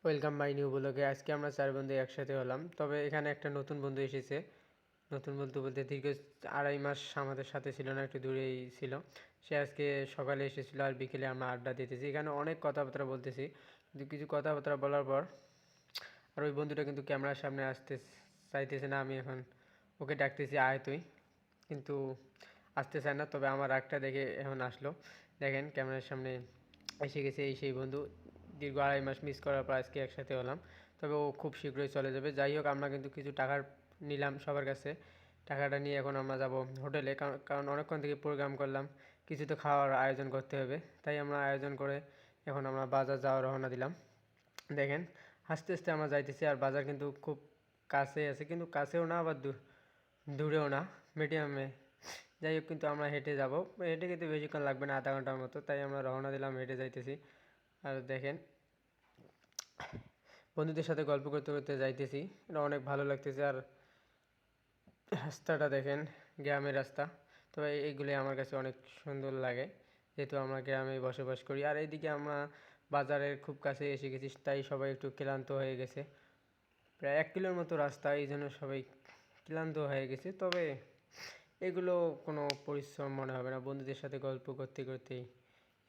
Welcome my new ব্লগে। আজকে আমরা 4 বন্ধু একসাথে হলাম। তবে এখানে একটা নতুন বন্ধু এসেছে। নতুন বলতে বলতে দীর্ঘ 2.5 মাস আমাদের সাথে ছিল না, একটু দূরেই ছিল। সে আজকে সকালে এসেছিল আর বিকেলে আমরা আড্ডা দিতেছি। এখানে অনেক কথাবার্তা বলতেছি, কিন্তু কিছু কথাবার্তা বলার পর আর ওই বন্ধুটা কিন্তু ক্যামেরার সামনে আসতে চাইতেছে না। আমি এখন ওকে ডাকতেছি, আয় তুই, কিন্তু আসতে চায় না। তবে আমার রাগটা দেখে এখন আসলো। দেখেন ক্যামেরার সামনে এসে গেছে এই সেই বন্ধু। দীর্ঘ 2.5 মাস মিস করার পর আজকে একসাথে হলাম। তবে ও খুব শীঘ্রই চলে যাবে। যাই হোক, আমরা কিন্তু কিছু টাকার নিলাম সবার কাছে। টাকাটা নিয়ে এখন আমরা যাব হোটেলে, কারণ অনেকক্ষণ থেকে প্রোগ্রাম করলাম, কিছু তো খাওয়ার আয়োজন করতে হবে। তাই আমরা আয়োজন করে এখন আমরা বাজার যাওয়ার রওনা দিলাম। দেখেন আস্তে আস্তে আমরা যাইতেছি, আর বাজার কিন্তু খুব কাছে আছে, কিন্তু কাছেও না আবার দূরেও না, মিডিয়ামে। যাই হোক, কিন্তু আমরা হেঁটে যাব। হেঁটে কিন্তু বেশিক্ষণ লাগবে না, আধা ঘন্টার মতো। তাই আমরা রওনা দিলাম, হেঁটে যাইতেছি। আর দেখেন বন্ধুদের সাথে গল্প করতে করতে যাইতেছি, এটা অনেক ভালো লাগতেছে। আর রাস্তাটা দেখেন, গ্রামের রাস্তা। তবে এইগুলি আমার কাছে অনেক সুন্দর লাগে, যেহেতু আমরা গ্রামে বসবাস করি। আর এইদিকে আমরা বাজারের খুব কাছে এসে গেছি, তাই সবাই একটু ক্লান্ত হয়ে গেছে। প্রায় 1 কিলোর মতো রাস্তা, এই জন্য সবাই ক্লান্ত হয়ে গেছে। তবে এগুলো কোনো পরিশ্রম মনে হবে না, বন্ধুদের সাথে গল্প করতে করতেই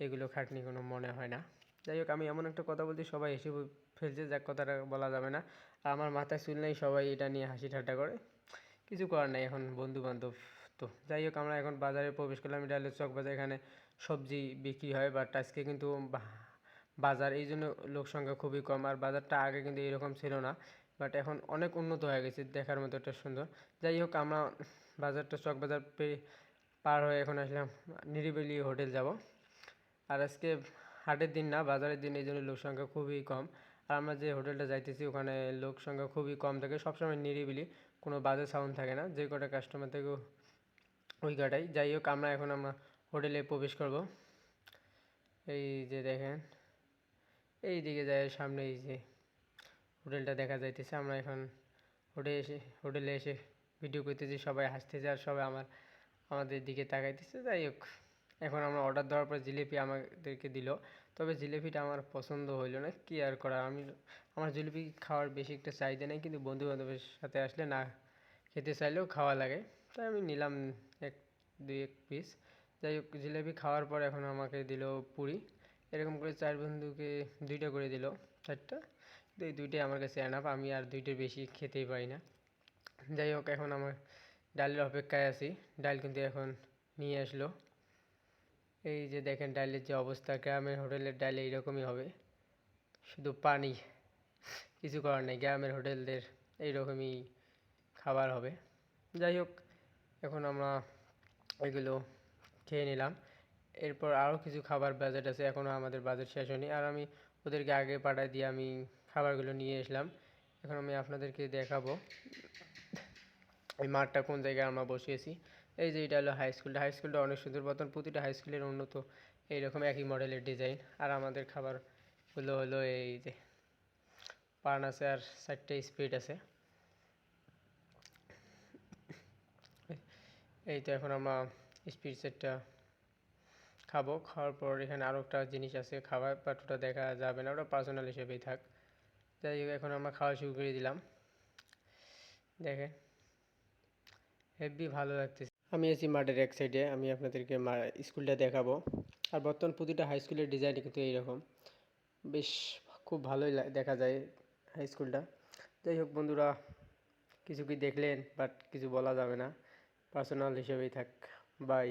এগুলো খাটনি কোনো মনে হয় না। যাই হোক, আমি এমন একটা কথা বলছি সবাই হেসে ফেলছে, যাক কথাটা বলা যাবে না। আর আমার মাথায় চুল নেই, সবাই এটা নিয়ে হাসি ঠাট্টা করে। কিছু করার নেই, এখন বন্ধু বান্ধব তো। যাই হোক, আমরা এখন বাজারে প্রবেশ করলাম। এটা হলো চক বাজার, এখানে সবজি বিক্রি হয়। বাট আজকে কিন্তু বাজার এই জন্য লোক সংখ্যা খুবই কম। আর বাজারটা আগে কিন্তু এরকম ছিল না, বাট এখন অনেক উন্নত হয়ে গেছে, দেখার মতো একটা সুন্দর। যাই হোক, আমরা বাজারটা চক বাজার পার হয়ে এখন আসলাম নিরিবিলি হোটেল যাব। আর আজকে হাটের দিন না, বাজারের দিন, এই জন্য লোক সংখ্যা খুবই কম। আর আমরা যে হোটেলটা যাইতেছি ওখানে লোক সংখ্যা খুবই কম থাকে, সবসময় নিরিবিলি, কোনো বাজে সাউন্ড থাকে না। যে কটা কাস্টমার থাকে ওই কটাই। যাই হোক, আমরা হোটেলে প্রবেশ করব। এই যে দেখেন, এই দিকে যায় সামনে, এই যে হোটেলটা দেখা যাইতেছে। আমরা এখন হোটেলে এসে ভিডিও করতেছি, সবাই হাসতেছে আর সবাই আমাদের দিকে তাকাইতেছে। যাই হোক, এখন আমরা অর্ডার দেওয়ার পর জিলিপি আমাদেরকে দিল। তবে জিলিপিটা আমার পছন্দ হইলো না, কি আর করা। আমার জিলিপি খাওয়ার বেশি একটা চাহিদা নেই, কিন্তু বন্ধু বান্ধবের সাথে আসলে না খেতে চাইলেও খাওয়া লাগে। তাই আমি নিলাম এক এক পিস। যাই হোক, জিলিপি খাওয়ার পর এখন আমাকে দিল পুরি। এরকম করে 4 বন্ধুকে 2টা করে দিল, 4টা। তো এই 2টাই আমার কাছে এনাফ, আমি আর 2টার বেশি খেতেই পারি না। যাই হোক, এখন আমার ডালের অপেক্ষায় আছি। ডাল কিন্তু এখন নিয়ে আসলো। এই যে দেখেন ডালের যে অবস্থা, গ্রামের হোটেলের ডাল এইরকমই হবে, শুধু পানি, কিছু করার নেই। গ্রামের হোটেলদের এইরকমই খাবার হবে। যাই হোক, এখন আমরা এগুলো খেয়ে নিলাম। এরপর আরও কিছু খাবার বাজেট আছে, এখনও আমাদের বাজেট শেষ হয়নি। আর আমি ওদেরকে আগে পাঠায় দিয়ে আমি খাবারগুলো নিয়ে আসলাম। এখন আমি আপনাদেরকে দেখাবো এই মাঠটা কোন জায়গায় আমরা বসিয়েছি। এই যে এটা হলো হাই স্কুলটা। হাই স্কুলটা অনেক সুন্দর, বর্তমান প্রতিটা হাই স্কুলের উন্নত এইরকম একই মডেলের ডিজাইন। আর আমাদের খাবারগুলো হলো এই যে পান আছে আর 4টে স্পিড আছে। এই তো এখন আমরা স্পিড সেটটা খাবো। খাওয়ার পর এখানে আরও একটা জিনিস আছে খাবার, বাট ওটা দেখা যাবে না, ওটা পার্সোনাল হিসেবেই থাক। যাই হোক, এখন আমরা খাওয়া শুরু করে দিলাম। দেখেন হেভি ভালো লাগতেছে। আমি আছি মাঠের এক সাইডে, আমি আপনাদেরকে স্কুলটা দেখাবো। আর বর্তমান প্রতিটা হাই স্কুলের ডিজাইন কিন্তু এইরকম, বেশ খুব ভালোই দেখা যায় হাই স্কুলটা। যাই হোক বন্ধুরা, কিছু কি দেখলেন, বাট কিছু বলা যাবে না, পার্সোনাল হিসেবেই থাক। বাই।